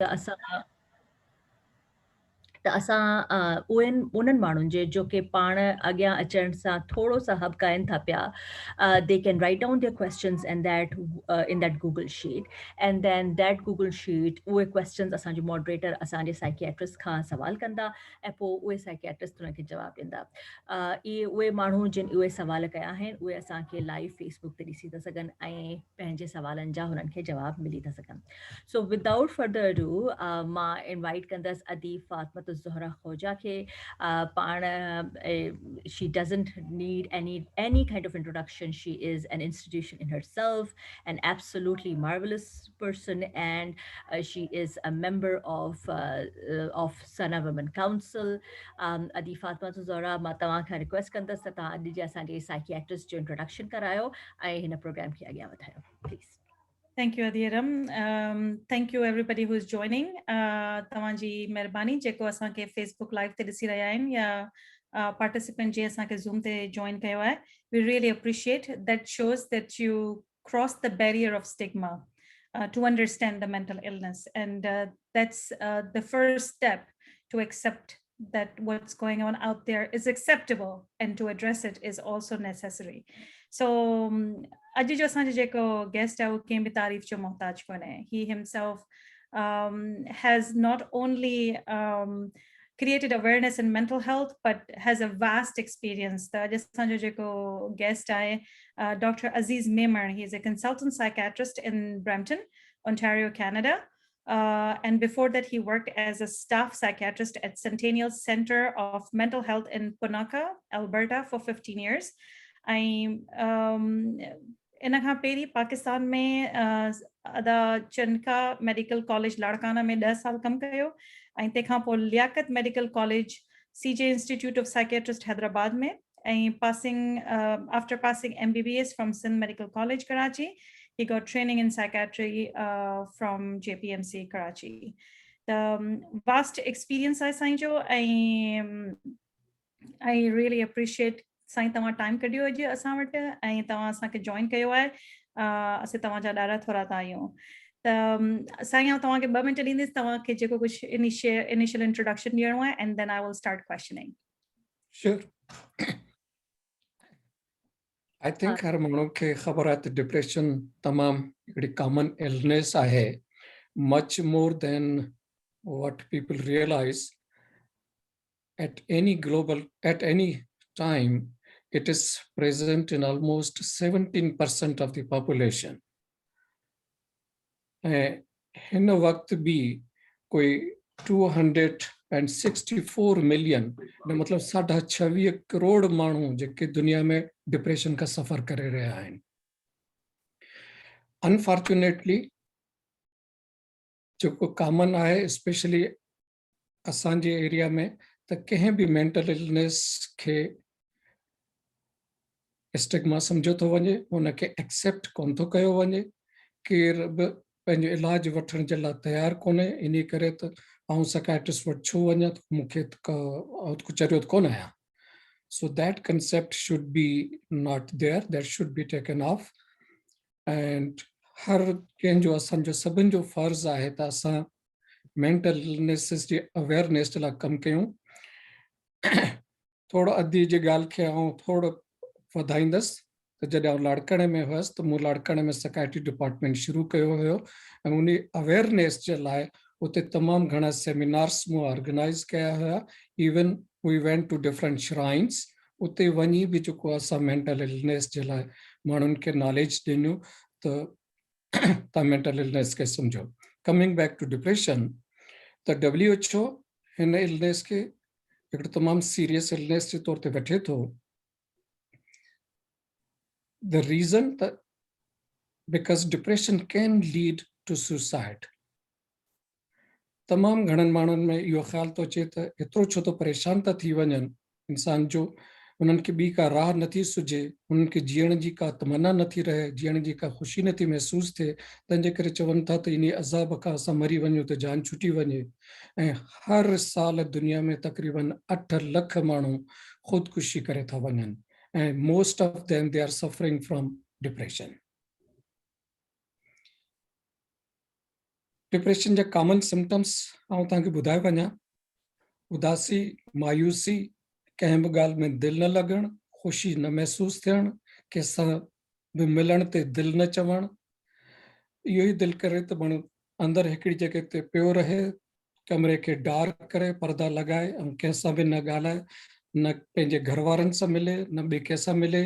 त असां त असां उन्हनि माण्हुनि जे जो कि पाण अॻियां अचण सां थोरो सा हबकाइनि था पिया, they can write down their questions and that in that Google sheet, and then that Google sheet उहे questions असांजो moderator असांजे psychiatrist खां सवाल कंदा ऐं पोइ उहे psychiatrist उनखे जवाब ॾींदा। इहे उहे माण्हू जिन उहे सवाल कया आहिनि उहे असांखे लाइव फेसबुक ते ॾिसी था सघनि ऐं पंहिंजे सवालनि जा हुननि खे जवाब मिली था सघनि। So without further ado, मां invite कंदसि अदीब फातिमा ज़हरा खोजा के she doesn't need any kind of introduction. She is an institution in herself, an absolutely marvelous person, and she is a member of Sana Women Council. अदीब फातिमा ज़हरा मां तव्हांखां request कंदसि त तव्हां अॼु जे असांजे साइकियाट्रिस्ट जो इंट्रोडक्शन करायो ऐं हिन प्रोग्राम खे अॻियां वधायो please. Thank you, Adhiram. Thank you everybody who is joining. तव्हांजी महिरबानी जेको असांखे Facebook Live ते ॾिसी रहिया आहिनि या participant जे असांखे Zoom ते join कयो आहे. We really appreciate that. Shows that you crossed the barrier of stigma to understand the mental illness, and that's the first step to accept that what's going on out there is acceptable, and to address it is also necessary. So अॼु जो असांजो जेको guest आहे उहो कंहिं बि तारीफ़ जो मोहताज कोन्हे. He himself has not only created awareness in mental health but has a vast experience. त अॼु असांजो जेको guest आहे Dr. Aziz Memar. He is a consultant psychiatrist in Brampton, Ontario, Canada. And before that, he worked as a staff psychiatrist at Centennial Center of Mental Health in Punakha, Alberta for 15 years. इन खां पहिरीं पाकिस्तान में अदा Chanka medical college Larkana में 10 साल कमु कयो ऐं तंहिंखां पोइ Liaquat medical college CJ Institute of Psychiatrists Hyderabad में ऐं after passing MBBS from Sindh Medical College Karachi, he got training in psychiatry from JPMC Karachi. The vast experience आहे साईं जो ऐं I really appreciate साईं तव्हां टाइम कढियो अॼु असां वटि ऐं तव्हां असांखे जॉइन कयो आहे. असीं तव्हांजा ॾाढा थोरा था आहियूं. त साईं आउं तव्हांखे 2 मिंट ॾींदसि तव्हांखे जेको कुझु इनिशियल इंट्रोडक्शन ॾियणो आहे and then I will start questioning. Sure. I think हर माण्हू खे ख़बर आहे त डिप्रेशन तमामु हिकिड़ी कॉमन इलनेस आहे, much more than what people realize. At any time, it is present in almost 17% of the population. In a वक्त भी कोई 264 million, मतलब 26 करोड़ माण्हू जेके दुनिया में डिप्रेशन का सफर करे रहिया आहिनि. Unfortunately, जेको कॉमन आहे स्पेशली असांजे एरिया में त कंहिं बि मेंटल इलनेस खे स्टिग्मा सम्झो थो वञे, हुनखे एक्सेप्ट कोन थो कयो वञे, केर बि पंहिंजो इलाज वठण जे लाइ तयारु कोन्हे. इन करे त आउं साइकियाट्रिस्ट वटि छो वञा, मूंखे कुझु ज़रूरत कोन आहियां. So that concept should be not there. That should be taken off. And हर कंहिंजो असांजो सभिनि जो फर्ज़ आहे त असां मेंटल इलनेसिस जी अवेयरनेस जे लाइ कमु कयूं. थोरो अधी जी ॻाल्हि खे आउं थोरो वधाईंदुसि त जॾहिं आउं लाड़काणे में हुअसि त मूं लाड़काणे में साइकियाट्री डिपार्टमेंट शुरू कयो हुयो ऐं उन अवेयरनेस जे लाइ उते तमामु घणा सेमिनार्स मूं ऑर्गेनाइज़ कया हुया. Even we went to different shrines. उते वञी बि जेको असां मेंटल इलनेस जे लाइ माण्हुनि खे नॉलेज ॾिनियूं त तव्हां मेंटल इलनेस खे सम्झो. कमिंग बैक टू डिप्रेशन, त WHO हिन इलनेस खे हिकिड़ो तमामु सीरियस इलनेस जे तौर ते वठे थो. The reason that because depression can lead to suicide. तमामु घणनि माण्हुनि में इहो ख़्याल थो अचे त एतिरो छो त परेशान था थी वञनि इंसान जो, उन्हनि खे ॿी का राह नथी सुझे, उन्हनि खे जीअण जी का तमन्ना नथी रहे, जीअण जी का ख़ुशी नथी महसूसु थिए, तंहिंजे करे चवनि था त इन अज़ाब खां असां मरी वञूं त जान छुटी वञे. ऐं हर साल दुनिया में तक़रीबन 8 लख माण्हू ख़ुदकुशी करे था वञनि. And most of them, they are suffering from depression. Depression जा कॉमन सिम्टम्स आउं तव्हांखे ॿुधाए वञा। उदासी, मायूसी, कंहिं बि ॻाल्हि में दिलि न लॻणु, ख़ुशी न महसूस थियणु, कंहिंसां बि मिलण ते दिलि न चवणु, इहो ई दिलि करे त माण्हू अंदरि हिकिड़ी जॻह ते पियो रहे, कमरे खे डार्क करे, पर्दा लॻाए ऐं कंहिंसां बि न ॻाल्हाए, न पंहिंजे घर वारनि सां मिले, न ॿिए कंहिंसां मिले,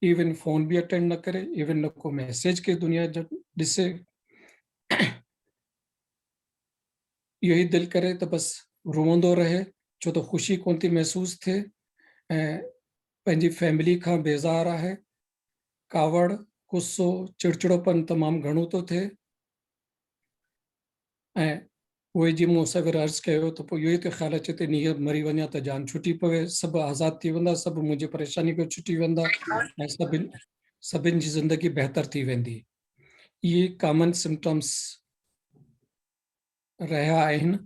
इवन फोन बि अटेंड न करे, इवन न को मैसेज के दुनिया जो ॾिसे। इहो ई दिलि करे त बसि रोअंदो रहे, छो त ख़ुशी कोन थी महसूस थिए ऐं पंहिंजी फैमिली खां बेज़ार आहे। कावड़, गुस्सो, चिड़चिड़ोपन तमामु घणो थो थिए ऐं उहे जी मूं सां गॾु अर्ज़ु कयो त पोइ इहो ई त ख़्यालु अचे त नीअं मरी वञा त जान छुटी पवे, सभु आज़ादु थी वेंदा, सभु मुंहिंजी परेशानी खां छुटी वेंदा ऐं सभिनि जी ज़िंदगी बहितर थी वेंदी। इहे कॉमन सिम्टम्स रहिया आहिनि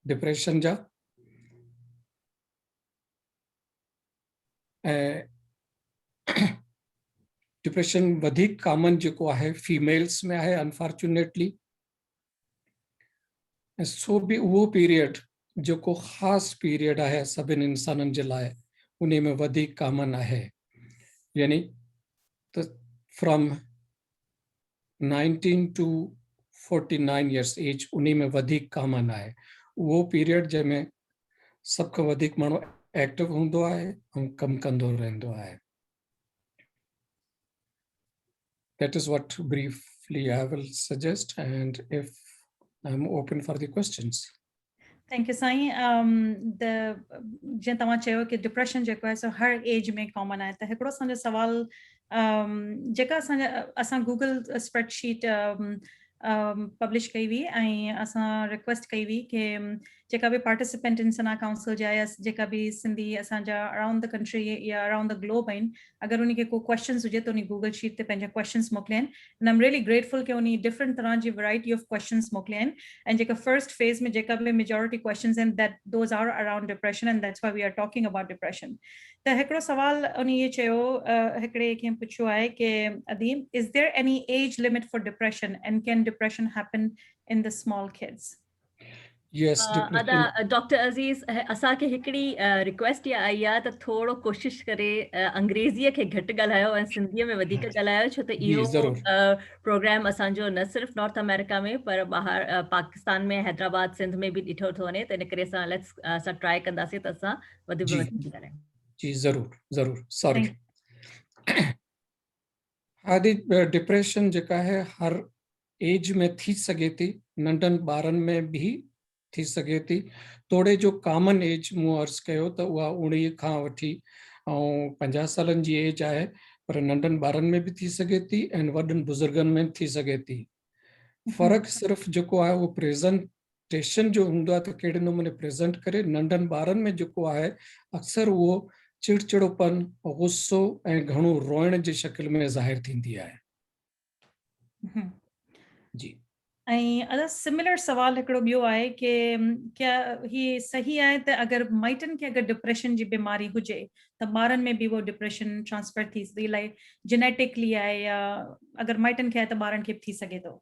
डिप्रेशन जा। ऐं डिप्रेशन वधीक कॉमन जेको आहे फीमेल्स में आहे अनफॉर्चुनेटली। ऐं सो बि उहो पीरियड जेको ख़ासि पीरियड आहे सभिनि इंसाननि जे लाइ, उन में वधीक कॉमन आहे। यानी त फ्रॉम 19 to 49 years एज उन में वधीक कॉमन आहे। उहो पीरियड जंहिंमें सभ खां वधीक माण्हू एक्टिव हूंदो आहे ऐं कमु कंदो रहंदो आहे। That is what briefly I will suggest, and if I'm open for the questions. Thank you, Sai. जीअं तव्हां चयो कि डिप्रेशन जेको आहे सो हर एज में कॉमन आहे, त हिकिड़ो असांजो सवाल जेका असां गूगल स्प्रेडशीट पब्लिश कई हुई ऐं असां रिक्वेस्ट कई हुई कि जेका बि पार्टिसिपेंट इन सना काउंसिल जा या जेका बि सिंधी असांजा अराउंड द कंट्री या अराउंड द ग्लोब आहिनि, अगरि उनखे को क्वेश्चन्स हुजे त उन गूगल शीट ते पंहिंजा क्वेश्चन्स मोकिलियनि। And I am really grateful कि उन डिफरेंट तरह जी वैरायटी ऑफ क्वेश्चन्स मोकिलिया आहिनि ऐं जेका फर्स्ट फेज़ में जेका बि मेजॉरिटी क्वेश्चन्स आहिनि that those are around depression and that's why we are talking about depression. त हिकिड़ो सवाल उन ये चयो, हिकिड़े खे पुछियो आहे कि अदीम, is there any age limit for depression and can depression happen in the small kids? Yes, depression. Doctor Aziz, असांखे हिकिड़ी रिक्वेस्ट इहा आई आहे त थोरो कोशिशि करे अंग्रेज़ीअ खे घटि ॻाल्हायो ऐं सिंधीअ में वधीक ॻाल्हायो, छो त इहो प्रोग्राम असांजो न सिर्फ़ु नॉर्थ अमेरिका में पर ॿाहिरि पाकिस्तान में, हैदराबाद, सिंध में बि ॾिठो थो वञे, त इन करे असां ट्राई कंदासीं त असां वधीक में वधीक ॻाल्हायूं। जी ज़रूरु सॉरी। आदि डिप्रेशन जेका है हर एज में थी सघे थी, नंढनि ॿारनि में बि थी सघे थी। तोड़े जो कॉमन एज मूं अर्ज़ु कयो त उहा 19 खां वठी 50 सालनि जी एज आहे, पर नंढनि ॿारनि में बि थी सघे थी ऐं वॾनि बुज़ुर्गनि में थी सघे थी। फ़र्क़ु सिर्फ़ु जेको आहे उहो प्रेज़ेंटेशन जो हूंदो आहे त कहिड़े नमूने प्रेज़ेंट करे। नंढनि ॿारनि में जेको आहे अक्सर उहो चिड़चिड़ोपन, गुस्सो ऐं घणो रोइण जी शक्ल में ज़ाहिर थींदी आहे। जी। ऐं सिमिलर सवाल हिकिड़ो ॿियो आहे कि क्या ही सही आहे त अगरि माइटनि खे अगरि डिप्रेशन जी बीमारी हुजे त ॿारनि में बि वो डिप्रेशन ट्रांसफर थी सघे, लाइक जेनेटिकली आहे या अगरि माइटनि खे आहे त ॿारनि खे बि थी सघे थो?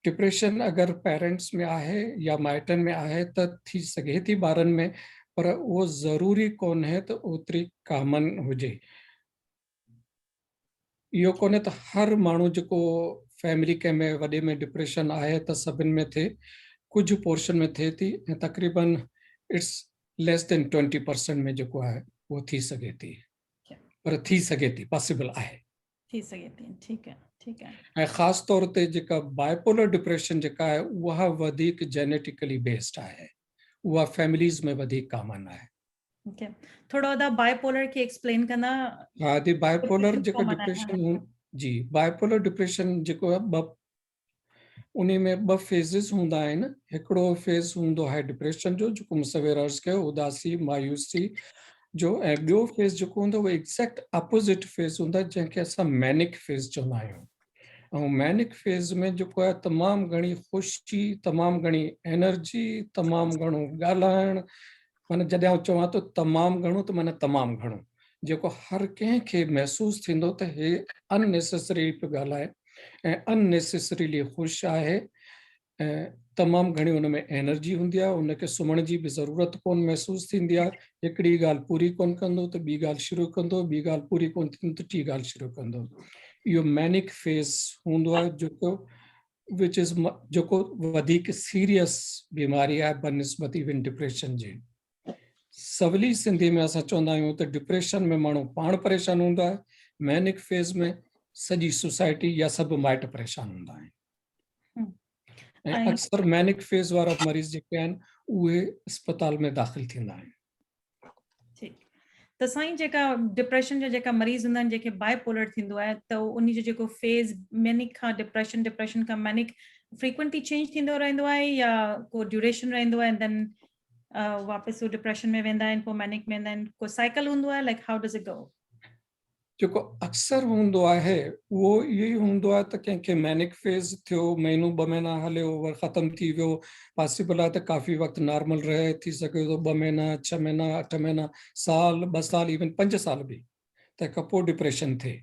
डिप्रेशन अगरि पेरेंट्स में आहे या माइटनि में आहे त थी सघे थी ॿारनि में, पर उहो ज़रूरी कोन्हे त ओतिरी कॉमन हुजे। इहो कोन्हे त हर माण्हू जेको फैमिली कंहिं में वॾे में डिप्रेशन आहे त सभिनि में थिए, कुझु पोर्शन में थिए थी ऐं तक़रीबन इट्स लेस देन 20% में जेको आहे उहो थी सघे थी, पर थी सघे थी, पॉसिबल आहे, थी सघे थी। ठीकु आहे। ऐं ख़ासि तौर ते जेका बाइपोलर डिप्रेशन जेका आहे उहा वधीक जेनेटिकली बेस्ड आहे, उहा फैमिलीज़ में वधीक कॉमन आहे। थोड़ा दा बाइपोलर के एक्सप्लेन करना। हाँ, दी बाइपोलर जेको डिप्रेशन जी, बाइपोलर डिप्रेशन जेको आहे उन में 2 फेज़िस हूंदा आहिनि। हिकिड़ो फेज़ हूंदो आहे डिप्रेशन जो जेको मुसविर अर्ज़ु कयो, उदासी, मायूसी जो, ऐं ॿियो फेज़ जेको हूंदो उहो एक्ज़ैक्ट अपोज़िट फेज़ हूंदा जंहिंखे असां मैनिक फेज़ चवंदा आहियूं। ऐं मैनिक फेज़ में जेको आहे तमामु घणी ख़ुशी, तमामु घणी एनर्जी, तमामु घणो ॻाल्हाइणु, माना जॾहिं आउं चवां थो तमामु घणो त माना तमामु घणो, जेको हर कंहिंखे महसूसु थींदो त हे अननेसेसरी पियो ॻाल्हाए ऐं अननेसेसरीली ख़ुशि आहे, ऐं तमामु घणी हुन में एनर्जी हूंदी आहे, उनखे सुम्हण जी बि ज़रूरत कोन महसूसु थींदी आहे। हिकिड़ी ॻाल्हि पूरी कोन कंदो त ॿी ॻाल्हि शुरू कंदो, ॿी ॻाल्हि पूरी कोन थींदी त टी ॻाल्हि शुरू कंदो। इहो मैनिक फेज़ हूंदो आहे जेको विच इज़ जेको वधीक सीरियस बीमारी आहे बनिस्बत इवन डिप्रेशन जे। सवली सिंधी में असां चवंदा आहियूं त डिप्रेशन में माण्हू पाण परेशान हूंदो आहे, मैनिक फेज़ में सॼी सोसाइटी या सभु माइट परेशान हूंदा आहिनि। ऐं अक्सर मैनिक फेज़ वारा मरीज़ जेके आहिनि उहे अस्पताल में दाख़िल थींदा आहिनि। त साईं जेका डिप्रेशन जा जेका मरीज़ हूंदा आहिनि जेके बाइपोलर थींदो आहे त उन जो जेको फेज़ मैनिक खां डिप्रेशन खां मैनिक फ्रीक्वेंटली चेंज थींदो रहंदो आहे या को ड्यूरेशन रहंदो आहे, देन वापसि वो डिप्रेशन में वेंदा आहिनि, पोइ मैनिक में वेंदा आहिनि, को साइकिल हूंदो आहे, like how does it go? जेको अक्सर हूंदो आहे उहो इहो ई हूंदो आहे त कंहिंखे मैनिक फेज़ थियो, महीनो 2 महीना हलियो, वरी ख़तमु थी वियो। पॉसिबल आहे त काफ़ी वक़्तु नॉर्मल रहे, थी सघे थो 2 महीना, 6 महीना, 8 महीना, साल, 2 साल, इवन 5 साल बि, तंहिंखां पोइ डिप्रेशन थिए।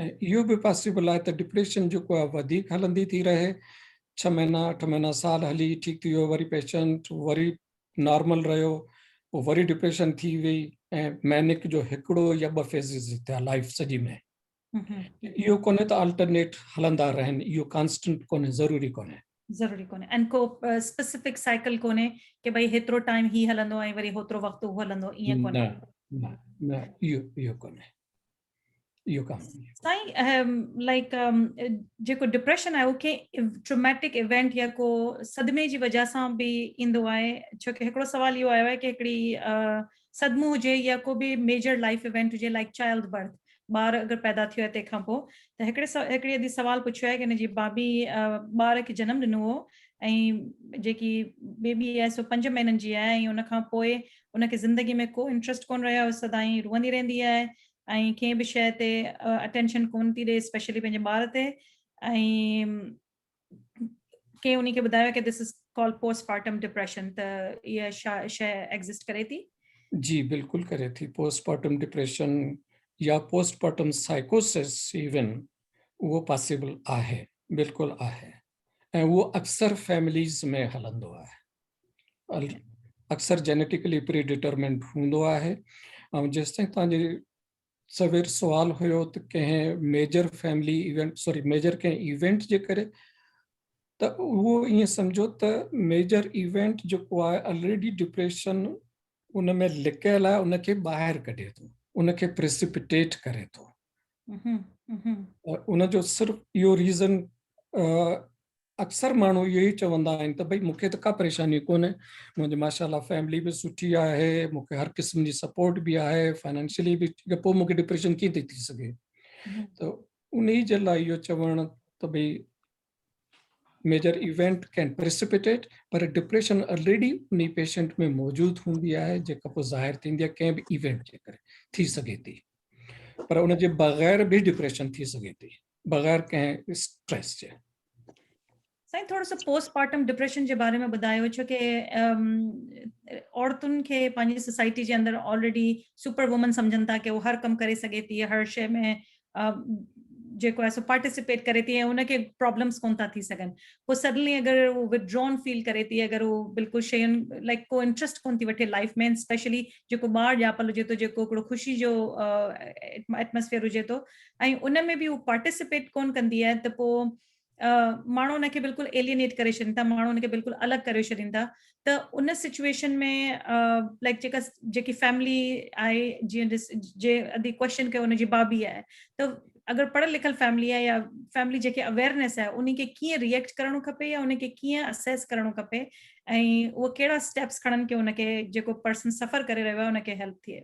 ऐं इहो बि पॉसिबल आहे त डिप्रेशन जेको आहे वधीक हलंदी थी रहे, 6 महीना, 8 महीना, साल हली, ठीकु थी वियो, वरी पेशेंट वरी नॉर्मल रहियो, पोइ वरी डिप्रेशन थी वई, ऐं मैनिक जो हिकिड़ो या 2 फेज़िस थिया लाइफ सॼी में। इहो कोन्हे त अल्टरनेट हलंदा रहनि, इहो कॉन्स्टेंट कोन्हे, ज़रूरी कोन्हे। एंड को स्पेसिफिक साइकिल कोन्हे कि भई हेतिरो टाइम ही हलंदो ऐं वरी होतिरो वक़्तु उहो हलंदो, ईअं कोन्हे? न, इहो कोन्हे, इहो कोन्हे। साईं लाइक जेको डिप्रेशन आहे उहो ट्रॉमेटिक इवेंट या को सदमे जी वजह सां बि ईंदो आहे? छो कि हिकिड़ो सवाल इहो आयो आहे कि हिकिड़ी सदमो हुजे या को बि मेजर लाइफ इवेंट हुजे, लाइक चाइल्ड बर्थ, ॿार अगरि पैदा थियो आहे तंहिंखां पोइ, त हिकिड़ी अॼु सवाल पुछियो आहे कि हिनजी भाभी ॿार खे जनमु ॾिनो हो ऐं जेकी बेबी आहे सो 5 महीननि जी आहे, ऐं उनखां पोइ उनखे ज़िंदगी में को इंट्रस्ट कोन रहियो, सदाईं रुअंदी रहंदी आहे ऐं कंहिं बि शइ ते अटेंशन कोन थी ॾे, स्पेशली पंहिंजे ॿार ते। ऐं कंहिं उन खे ॿुधायो कि this is called postpartum depression, त इहा शइ एग्ज़िस्ट करे थी? जी बिल्कुलु करे थी। पोस्टपार्टम डिप्रेशन या पोस्टपार्टम साइकोसिस इवन उहो पॉसिबल आहे, बिल्कुलु आहे, ऐं उहो अक्सर फैमिलीज़ में हलंदो आहे, अक्सर जेनेटिकली प्री डिटरमेंट हूंदो आहे। ऐं जेसिताईं तव्हांजे सवेर सवाल हुयो त कंहिं major family event, sorry major कंहिं इवेंट जे करे, त उहो ईअं सम्झो त मेजर इवेंट जेको आहे ऑलरेडी डिप्रेशन उन में लिकियल आहे, उनखे ॿाहिरि कढे थो, उनखे प्रेसिपिटेट करे थो। उनजो सिर्फ़ु इहो रीज़न अक्सर माण्हू इहो ई चवंदा आहिनि त भई मूंखे त का परेशानी कोन्हे, मुंहिंजी माशाल्लाह फैमिली बि सुठी आहे, मूंखे हर क़िस्म जी सपोर्ट बि आहे, फाइनेंशियली बि, पोइ मूंखे डिप्रेशन कीअं थी सघे? त उन ई जे लाइ इहो चवणु त भई मेजर इवेंट कैन प्रेसिपिटेट, पर डिप्रेशन ऑलरेडी उन पेशेंट में मौजूदु हूंदी आहे, जेका पोइ ज़ाहिर थींदी आहे कंहिं बि इवेंट जे करे, थी सघे थी, पर उनजे बग़ैर बि डिप्रेशन थी सघे थी, बग़ैर कंहिं स्ट्रेस जे। साईं थोरो सो पोस्टपार्टम डिप्रेशन जे बारे में ॿुधायो, छो कि औरतुनि खे पंहिंजी सोसाइटी जे अंदरि ऑलरेडी सुपर वुमन सम्झनि था कि उहो हर कमु करे सघे थी, हर शइ में जेको आहे सो पार्टिसिपेट करे थी, ऐं उनखे प्रॉब्लम्स कोन था थी सघनि। पोइ सडनली अगरि उहो विथड्रॉन फील करे थी, अगरि उहो बिल्कुलु शयुनि लाइक को इंट्रस्ट कोन थी वठे लाइफ में, स्पेशली जेको ॿारु ॼापल हुजे थो, जेको हिकिड़ो ख़ुशी जो एटमोसफियर हुजे थो, ऐं उन में बि उहो पार्टिसिपेट कोन कंदी आहे, त पोइ माण्हू उनखे बिल्कुलु एलियनेट करे छॾीनि था, माण्हू उनखे बिल्कुलु अलॻि करे छॾीनि था। त उन सिचुएशन में लाइक जेकी फैमिली आहे, जीअं जे अॼु क्वेश्चन कयो उनजी भाभी आहे, त अगरि पढ़ियल लिखियल फैमिली आहे या फैमिली जेके अवेयरनेस आहे, उनखे कीअं रिएक्ट करणो खपे या उनखे कीअं असेस करणो खपे, ऐं उहो कहिड़ा स्टेप्स खणनि कि उनखे जेको पर्सन सफ़र करे रहियो आहे उनखे हेल्प थिए?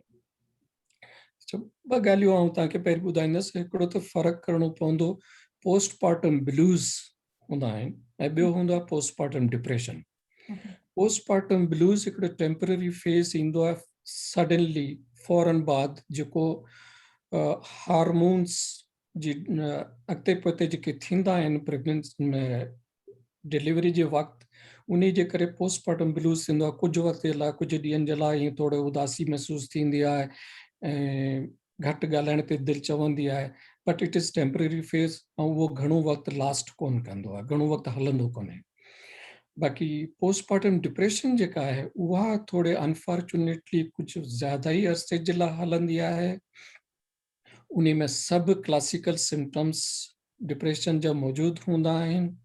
ॿ ॻाल्हियूं आउं तव्हांखे पहिरीं ॿुधाईंदुसि। हिकिड़ो त फ़र्क़ु करणो पवंदो, पोस्टपार्टम ब्लूज़ हूंदा आहिनि ऐं ॿियो हूंदो आहे पोस्टपार्टम डिप्रेशन। पोस्टपार्टम ब्लूज़ हिकिड़ो टेम्पररी फेज़ ईंदो आहे सडनली फौरन बाद, जेको हार्मोन्स जी अॻिते पोइते जेके थींदा आहिनि प्रेगनेंसी में डिलीवरी जे वक़्तु, उन जे करे पोस्टपार्टम ब्लूज़ थींदो आहे। कुझु वक़्त जे लाइ, कुझु ॾींहंनि जे लाइ ईअं थोरो उदासी महसूसु थींदी आहे ऐं घटि ॻाल्हाइण ते दिलि चवंदी आहे, but it is temporary phase ऐं उहो घणो वक़्तु लास्ट कोन कंदो आहे, घणो वक़्तु हलंदो कोन्हे। बाक़ी पोस्टमार्टम डिप्रेशन जेका आहे उहा थोरे अनफॉर्चुनेटली कुझु ज़्यादा ई अरसे जे लाइ हलंदी आहे। उन में सभु क्लासिकल सिम्टम्स डिप्रेशन जा मौजूदु हूंदा आहिनि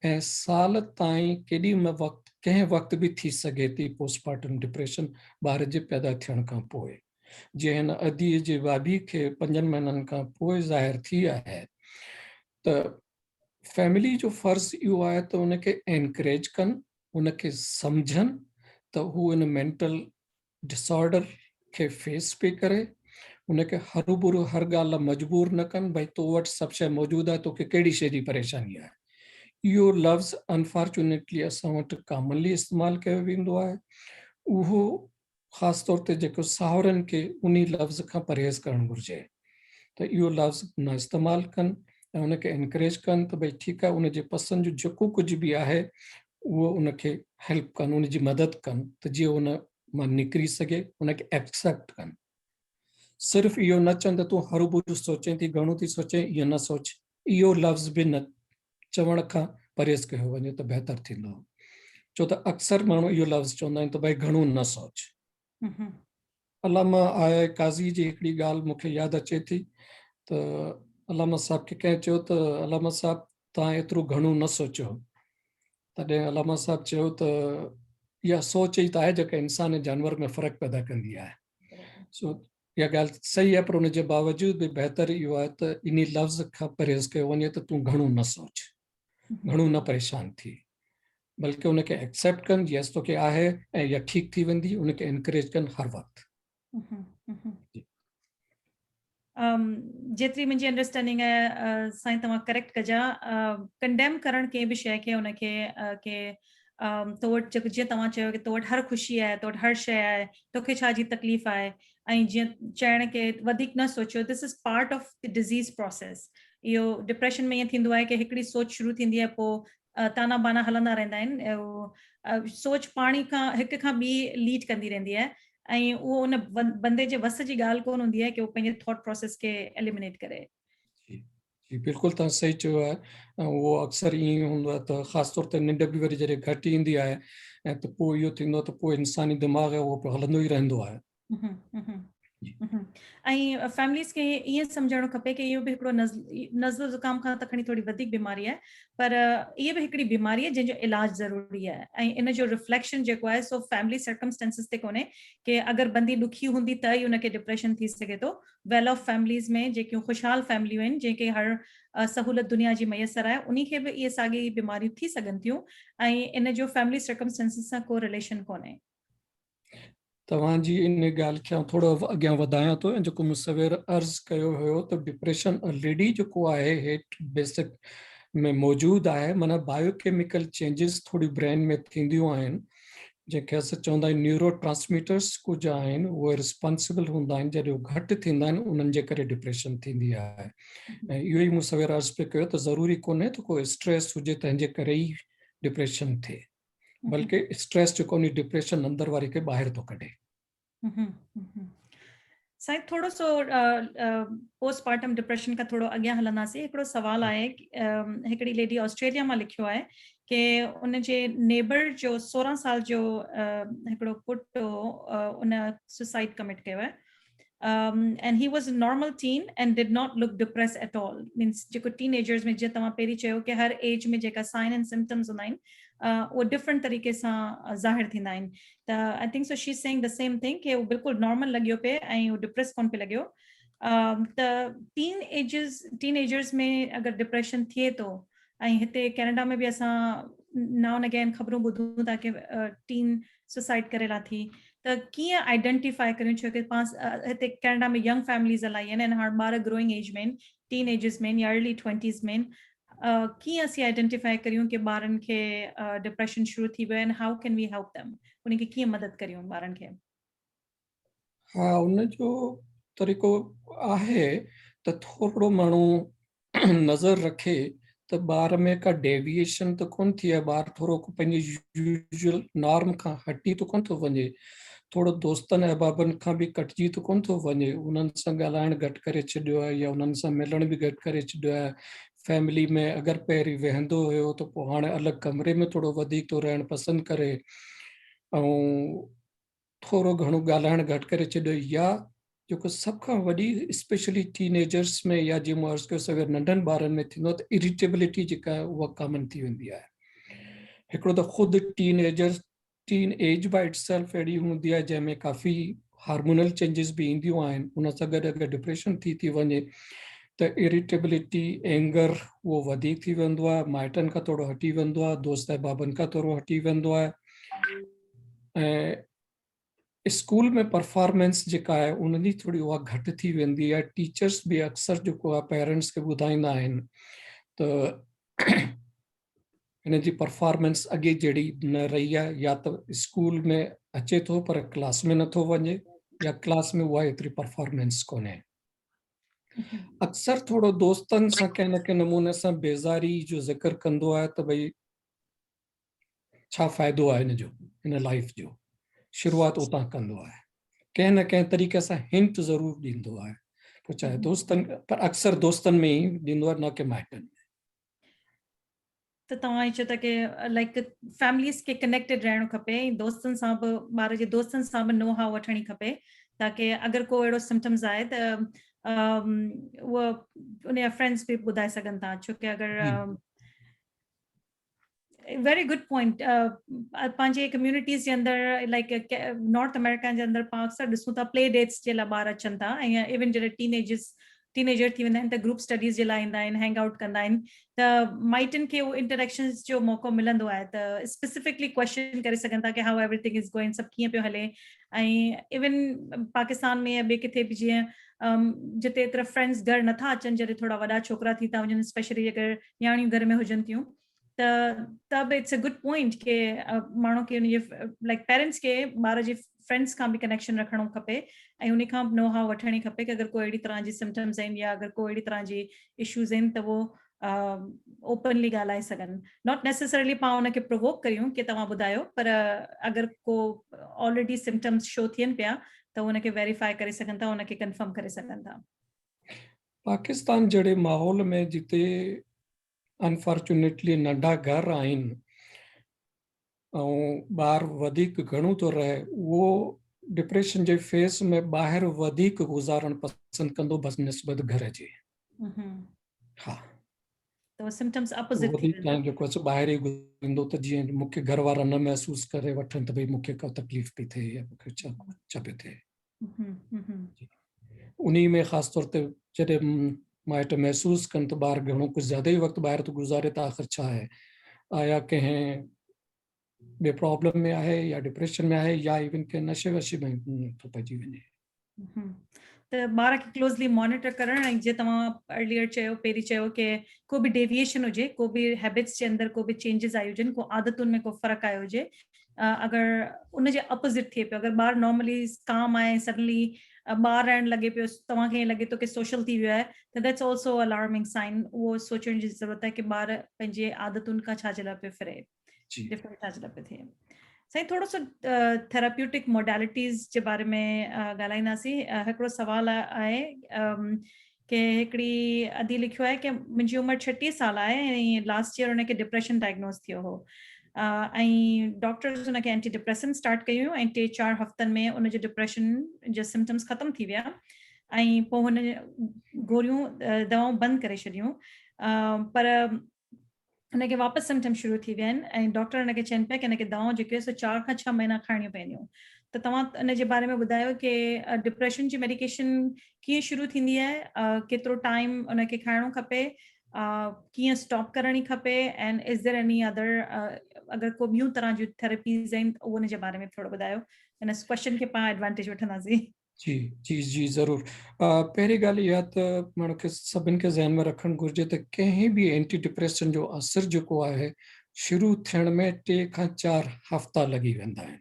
ऐं साल ताईं केॾी वक़्तु कंहिं वक़्तु बि थी सघे थी पोस्टमार्टम डिप्रेशन ॿार जे पैदा थियण खां पोइ। जीअं हिन अदीअ जे भाभी खे 5 महीननि खां पोइ ज़ाहिर थी आहे त फैमिली जो फ़र्ज़ु इहो आहे त उनखे एनकरेज कनि, उनखे सम्झनि त हू इन मेंटल डिसऑर्डर खे फेस पे करे, उनखे हरूभरू हर ॻाल्हि लाइ मजबूर न कनि भई तो वटि सभु शइ मौजूदु आहे, तोखे कहिड़ी शइ जी परेशानी आहे। इहो लफ़्ज़ अनफॉर्चुनेटली असां वटि कॉमनली इस्तेमालु कयो वेंदो आहे। उहो ख़ासि तौर ते जेको साहुरनि खे उन लफ़्ज़ खां परहेज़ करणु घुरिजे त इहो लफ़्ज़ न इस्तेमालु कनि ऐं उनखे एनकरेज कनि त भई ठीकु आहे, उनजे पसंदि जो जेको कुझु बि आहे उहो उनखे हेल्प कनि, उनजी मदद कनि त जीअं उन मां निकिरी सघे, उनखे एक्सेप्ट कनि। सिर्फ़ु इहो न चवनि त तूं हरूभरू सोचें थी, घणो थी सोचें, इहो न सोच। इहो लफ़्ज़ बि न चवण खां परहेज़ कयो वञे त बहितर थींदो, छो त अक्सर माण्हू इहो लफ़्ज़ चवंदा आहिनि त भई घणो न सोच। अलामा आया काज़ी जी हिकिड़ी ॻाल्हि मूंखे यादि अचे थी त अलामा साहब खे कंहिं चयो त अलामा साहब तव्हां एतिरो घणो न सोचियो। तॾहिं अलामा साहब चयो त इहा सोच ई त आहे जेका इंसान ऐं जानवर में फ़र्क़ु पैदा कंदी आहे। सो इहा ॻाल्हि सही आहे, पर उनजे बावजूद बि बहितर इहो आहे त इन लफ़्ज़ खां परहेज़ कयो वञे त तूं घणो न सोच, घणो न परेशान थी, बल्कि उनखे एक्सेप्ट कनि, यस तोखे आहे ऐं इहा ठीकु थी वेंदी, उनखे एनकरेज कनि हर वक़्तु। जेतिरी मुंहिंजी अंडरस्टैंडिंग आहे साईं तव्हां करेक्ट कजा, कंडेम करणु कंहिं बि शइ खे उनखे के तो वटि जेको जीअं तव्हां चयो कि तो वटि हर ख़ुशी आहे, तो वटि हर शइ आहे, तोखे छा जी तकलीफ़ आहे, ऐं जीअं चइण के वधीक न सोचियो, this is part of the disease process. इहो डिप्रेशन में ईअं थींदो आहे कि हिकिड़ी सोच शुरू थींदी आहे, पोइ ताना बाना हलंदा रहंदा आहिनि। सोच पाणी खां हिक खां ॿी लीड कंदी रहंदी आहे ऐं उहो उन बंदे जे वस जी ॻाल्हि कोन हूंदी आहे कि उहो पंहिंजे थॉट प्रोसेस खे एलिमिनेट करे। जी बिल्कुलु तव्हां सही चयो आहे। ऐं उहो अक्सर ईअं हूंदो आहे त ख़ासि तौर ते निंड बि वरी जॾहिं घटि ईंदी आहे ऐं त पोइ इहो थींदो आहे त पोइ इंसानी दिमाग़ आहे उहो पोइ हलंदो ई रहंदो आहे। ऐं फैमिलीज़ खे ईअं सम्झणो खपे कि इहो बि हिकिड़ो नज़लो ज़ुकाम खां त खणी थोरी वधीक बीमारी आहे, पर इहा बि हिकिड़ी बीमारी आहे जंहिंजो इलाज ज़रूरी आहे ऐं इन जो रिफ्लेक्शन जेको आहे सो फैमिली सर्कमस्टेंसिस ते कोन्हे कि अगरि बंदी ॾुखी हूंदी त ई उनखे डिप्रेशन थी सघे थो। वेल ऑफ फैमिलीज़ में जेकियूं ख़ुशहाल फैमिलियूं आहिनि जंहिंखे हर सहूलियत दुनिया जी मैसर आहे, उन खे बि इहे साॻी बीमारियूं थी सघनि थियूं ऐं इन जो फैमिली सर्कमस्टेंसिस सां को रिलेशन कोन्हे। तव्हांजी इन ॻाल्हि खे थोरो अॻियां वधायां थो ऐं जेको मूं सवेर अर्ज़ु कयो हुयो त डिप्रेशन ऑलरेडी जेको आहे हेठि बेसिक में मौजूदु आहे, माना बायोकेमिकल चेंजिस थोरी ब्रेन में थींदियूं आहिनि जंहिंखे असां चवंदा आहियूं न्यूरो ट्रांसमीटर्स कुझु आहिनि, उहे रिस्पॉन्सिबल हूंदा आहिनि, जॾहिं उहे घटि थींदा आहिनि उन्हनि जे करे डिप्रेशन थींदी आहे। ऐं इहो ई मूं सवेर अर्ज़ु पियो कयो त ज़रूरी कोन्हे त को स्ट्रेस हुजे तंहिंजे करे ई डिप्रेशन थिए, बल्कि स्ट्रेस जेको उन डिप्रेशन अंदर वारे खे ॿाहिरि थो कढे। साईं थोरो सो पोस्टमार्टम डिप्रेशन खां थोरो अॻियां हलंदासीं। हिकिड़ो सुवाल आहे, हिकिड़ी लेडी ऑस्ट्रेलिया मां लिखियो आहे कि उनजे नेबर जो 16 साल जो हिकिड़ो पुटु उन सुसाइड कमिट कयो आहे। And he was a normal teen and did not look depressed at all. Means जेको टीनेजर्स में जीअं तव्हां पहिरीं चयो कि हर एज में जेका साइन एंड सिम्टम्स हूंदा आहिनि उहो डिफरेंट तरीक़े सां ज़ाहिर थींदा आहिनि। त I think so she is saying the same thing कि उहो बिल्कुलु नॉर्मल लॻियो पिए ऐं उहो डिप्रेस कोन पियो लॻियो। त टीनेजर्स में अगरि डिप्रेशन थिए थो ऐं हिते कैनेडा में बि असां नाउ एंड अगेन ख़बरूं ॿुधूं था कि टीन सुसाइड करे लाथी, त कीअं आइडेंटिफाई करियूं, छो कि हिते कैनेडा में यंग फैमिलीज़ इलाही आहिनि ऐं हाणे ॿार ग्रोइंग एज में टीन एजिस में या अर्ली 20s में कीअं असीं आइडेंटिफाई करियूं कि ॿारनि खे डिप्रेशन शुरू थी वियो आहे, हाउ कैन वी हेल्प देम, उनखे कीअं मदद करियूं ॿारनि खे? हा, उनजो तरीक़ो आहे त थोरो माण्हू नज़र रखे त ॿार में का डेविएशन त कोन थी आहे, ॿार थोरो पंहिंजे यूजुअल नॉर्म खां हटी त कोन थो वञे, थोड़ो दोस्तनि अहबाबनि खां बि कटिजी त कोन थो वञे, उन्हनि सां ॻाल्हाइण घटि करे छॾियो आहे या उन्हनि सां मिलण बि घटि करे छॾियो आहे। फैमिली में अगरि पहिरीं वेहंदो हुयो त पोइ हाणे अलॻि कमरे में थोरो वधीक थो रहणु पसंदि करे, ऐं थोरो घणो ॻाल्हाइण घटि करे छॾियो। या जेको सभ खां वॾी स्पेशली टीनेजर्स में या जीअं मां अर्ज़ु कयोसि अगरि नंढनि ॿारनि में थींदो त इरिटेबिलिटी जेका आहे उहा कॉमन थी वेंदी आहे। हिकिड़ो त ख़ुदि टीन एज बाय इटसेल्फ अहिड़ी हूंदी आहे जंहिंमें काफ़ी हार्मोनल चेंजिस बि ईंदियूं आहिनि। उन सां गॾु अगरि डिप्रेशन थी वञे त इरिटेबिलिटी, एंगर उहो वधीक थी वेंदो आहे, माइटनि खां थोरो हटी वेंदो आहे, दोस्त अहबाबनि खां थोरो हटी वेंदो आहे। ऐं स्कूल में परफॉर्मेंस जेका आहे उनजी थोरी उहा घटि थी वेंदी आहे। टीचर्स बि अक्सर जेको आहे पेरेंट्स खे ॿुधाईंदा आहिनि त हिन जी परफॉर्मेंस अॻे जहिड़ी न रही आहे, या त स्कूल में अचे थो पर क्लास में नथो वञे, या क्लास में उहा एतिरी परफॉर्मेंस कोन्हे। अक्सर थोरो दोस्तनि सां कंहिं न कंहिं नमूने सां बेज़ारी जो ज़िक्र कंदो आहे त भई छा फ़ाइदो आहे हिन जो, हिन लाइफ जो। शुरूआति उतां कंदो आहे, कंहिं न कंहिं तरीक़े सां हिंट ज़रूरु ॾींदो आहे, पोइ चाहे दोस्तनि, पर अक्सर दोस्तनि में ई ॾींदो आहे, न कि माइटनि में। त तव्हां चयो था कि लाइक फैमिलीज़ खे कनेक्टेड रहणो खपे, दोस्तनि सां बि, ॿार जे दोस्तनि सां बि नो हाउ वठणी खपे, ताकि अगरि को अहिड़ो सिम्टम्स आहे त उहो उनजा फ्रेंड्स बि ॿुधाए सघनि था। छो कि अगरि वेरी गुड पॉइंट, पंहिंजे कम्युनिटीज़ जे अंदरि लाइक नॉर्थ अमेरिका जे अंदरि पाण अक्सर ॾिसूं था प्ले डेट्स जे लाइ ॿार अचनि था, ऐं इवन जॾहिं टीनेजर थी वेंदा आहिनि त ग्रुप स्टडीज़ जे लाइ ईंदा आहिनि, हैंग आउट कंदा आहिनि, त माइटनि खे उहो इंटरेक्शन्स जो मौक़ो मिलंदो आहे त स्पेसिफिकली क्वेश्चन करे सघनि था कि हाउ एवरीथिंग इज़ गोइंग, सभु कीअं पियो हले। ऐं इवन पाकिस्तान में या ॿिए किथे बि जीअं जिते एतिरा फ्रेंड्स घर नथा अचनि, जॾहिं थोरा वॾा छोकिरा थी था वञनि, स्पेशली अगरि न्याणियूं घर में हुजनि थियूं, त बि इट्स अ गुड पॉइंट कि माण्हू खे उनजे लाइक पेरेंट्स खे ॿार जे फ्रेंड्स खां बि कनेक्शन रखणो खपे, ऐं उन खां नो हाउ वठणी खपे कि अगरि कोई अहिड़ी तरह जी सिम्टम्स आहिनि या अगरि कोई अहिड़ी तरह जी इश्यूज़ आहिनि त उहो ओपनली ॻाल्हाए सघनि। नॉट नेसेसरली पाण उनखे प्रोवोक करियूं कि तव्हां ॿुधायो, पर अगरि को ऑलरेडी सिम्टम्स शो थियनि पिया त उनखे वेरीफाई करे सघनि था, उनखे कंफर्म करे सघनि था। पाकिस्तान जहिड़े माहौल में जिते अनफॉर्चुनेटली नंढा घर आहिनि ऐं ॿार वधीक घणो थो रहे, उहो डिप्रेशन जे फेस में ॿाहिरि वधीक गुज़ारणु पसंदि कंदो बनिस्बत घर जे। हा, त सिम्टम्स अपोजिट थी वधीक टाइम जेको आहे ॿाहिरि ई गुज़ारींदो त जीअं मूंखे घर वारा न महसूस करे वठनि त भई मूंखे का तकलीफ़ पई थिए या मूंखे छा पियो थिए। उन्ही में ख़ासि तौर ते जॾहिं माइट महसूस कनि त ॿार घणो कुझु ज़्यादा ई वक़्तु ॿाहिरि थो गुज़ारे त आख़िर छा आहे, आया कंहिं ॿिए प्रॉब्लम में आहे या डिप्रेशन में आहे या इवन कंहिं नशे वशे में थो पइजी वञे। त ॿार खे क्लोज़ली मॉनिटर करणु, ऐं जीअं तव्हां अर्लियर चयो, पहिरीं चयो कि को बि डेविएशन हुजे, को बि हैबिट्स जे अंदरि को बि चेंजिस आयूं हुजनि, को आदतुनि में को फ़र्क़ु आयो हुजे, अगरि उनजे अपोज़िट थिए पियो, अगरि ॿारु नॉर्मली काम आहे, सडनली ॿार रहणु लॻे पियो, तव्हांखे ईअं लॻे थो कि सोशल थी वियो आहे, त दैट्स ऑल्सो अलार्मिंग साइन। उहो सोचण जी ज़रूरत आहे कि ॿार पंहिंजे आदतुनि खां छा जे लाइ पियो फिरे, डिफरेंट छा जे लाइ पियो थिए। साईं, थोरो सो थेराप्यूटिक मोडालिटीज़ जे बारे में ॻाल्हाईंदासीं। हिकिड़ो सुवालु आहे कि हिकिड़ी अदी लिखियो आहे कि मुंहिंजी उमिरि 36 साल आहे ऐं लास्ट ईयर हुनखे डिप्रेशन डायग्नोस थियो हो, ऐं डॉक्टर्स हुनखे एंटी डिप्रेसेंट स्टार्ट कयूं ऐं 3-4 हफ़्तनि में उनजो डिप्रेशन जा सिम्टम्स ख़तमु थी विया, ऐं पोइ हुन गोरियूं दवाऊं बंदि करे छॾियूं, पर उनखे वापसि सिम्टम शुरू थी विया आहिनि, ऐं डॉक्टर हुनखे चवनि पिया कि हिनखे दवाऊं जेके 4 खां 6 महीना खणणियूं पवंदियूं। त तव्हां इन जे बारे में ॿुधायो कि डिप्रेशन जी मेडिकेशन कीअं शुरू थींदी आहे, केतिरो टाइम उनखे खाइणो खपे, कीअं स्टॉप करणी खपे, and is there any other अगरि को ॿियूं तरह जूं थेरेपीज़ आहिनि त उन जे बारे में थोरो ॿुधायो। हिन क्वेश्चन खे पाण एडवांटेज वठंदासीं। जी जी जी ज़रूरु। पहिरीं ॻाल्हि इहा त माण्हू खे सभिनि खे ज़हन में रखणु घुरिजे त कंहिं बि एंटी डिप्रेशन जो असरु जेको आहे शुरू थियण में 3 खां 4 हफ़्ता लॻी वेंदा आहिनि।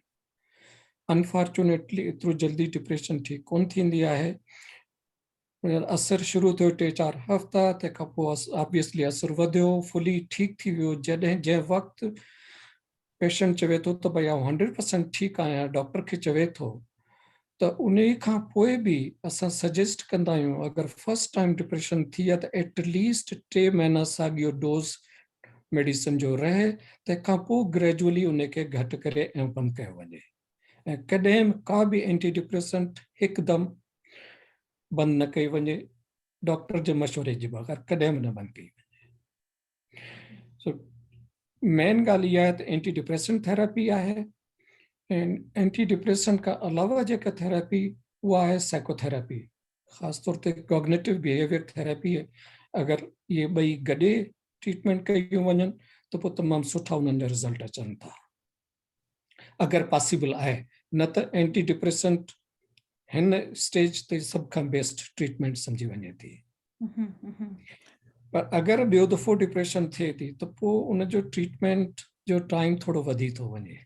अनफॉर्चुनेटली एतिरो जल्दी डिप्रेशन ठीक कोन थींदी आहे। असरु शुरू थियो 3-4 हफ़्ता, तंहिंखां पोइ ऑब्वियसली असरु वधियो, फुली ठीक थी वियो, जंहिं वक़्तु पेशेंट चवे थो त भई 100% ठीकु आहियां, डॉक्टर खे चवे थो, त उन खां पोइ बि असां सजेस्ट कंदा आहियूं अगरि फर्स्ट टाइम डिप्रेशन थी आहे त एटलीस्ट 3 महीना साॻियो डोज़ मेडिसिन जो रहे, तंहिंखां पोइ ग्रेजुअली उनखे घटि करे ऐं बंदि कयो वञे। ऐं कॾहिं का बि एंटी डिप्रेसेंट हिकदमि बंदि न कई वञे, डॉक्टर जे मशवरे जे बग़ैर कॾहिं बि न बंदि कई वञे। सो मेन ॻाल्हि इहा आहे त एंटी डिप्रेसेंट थेरेपी आहे, ऐं एंटी डिप्रेसेंट खां अलावा जेका थेरेपी उहा आहे साइकोथेरेपी, ख़ासि तौर ते कॉग्निटिव बिहेवियर थेरेपी। अगरि इहे ॿई गॾे ट्रीटमेंट कयूं वञनि त पोइ तमामु सुठा उन्हनि जा रिज़ल्ट अचनि था, अगरि पॉसिबल आहे। न त एंटी डिप्रेसेंट हिन स्टेज ते सभ खां बेस्ट ट्रीटमेंट सम्झी वञे थी। पर अगरि ॿियो दफ़ो डिप्रेशन थिए थी त पोइ उनजो ट्रीटमेंट जो टाइम थोरो वधी थो वञे।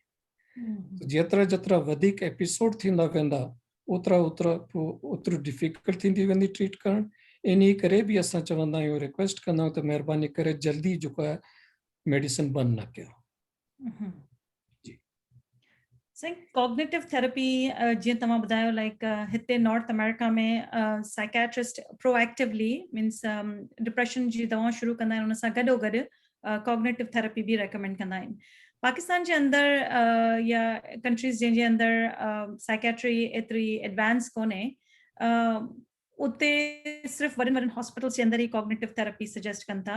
जेतिरा जेतिरा वधीक एपिसोड थींदा वेंदा ओतिरा ओतिरो डिफिकल्ट थींदी वेंदी ट्रीट करणु। इन करे बि असां चवंदा आहियूं, रिक्वेस्ट कंदा आहियूं त महिरबानी करे जल्दी जेको आहे मेडिसिन बंदि न कयो। कॉग्निटिव थेरेपी जीअं तव्हां ॿुधायो, लाइक हिते नॉर्थ अमेरिका में साइकेट्रिस्ट प्रोएक्टिवली मीन्स डिप्रेशन जी दवाऊं शुरू कंदा आहिनि, उन सां गॾोगॾु कॉग्निटिव थेरेपी बि रेकमेंड कंदा आहिनि। पाकिस्तान जे अंदरि या कंट्रीज़ जंहिंजे अंदरि साइकेट्री एतिरी एडवांस कोन्हे, उते सिर्फ़ु वॾनि वॾनि हॉस्पिटल्स जे अंदरि ई कॉग्निटिव थेरेपी सजेस्ट कनि था।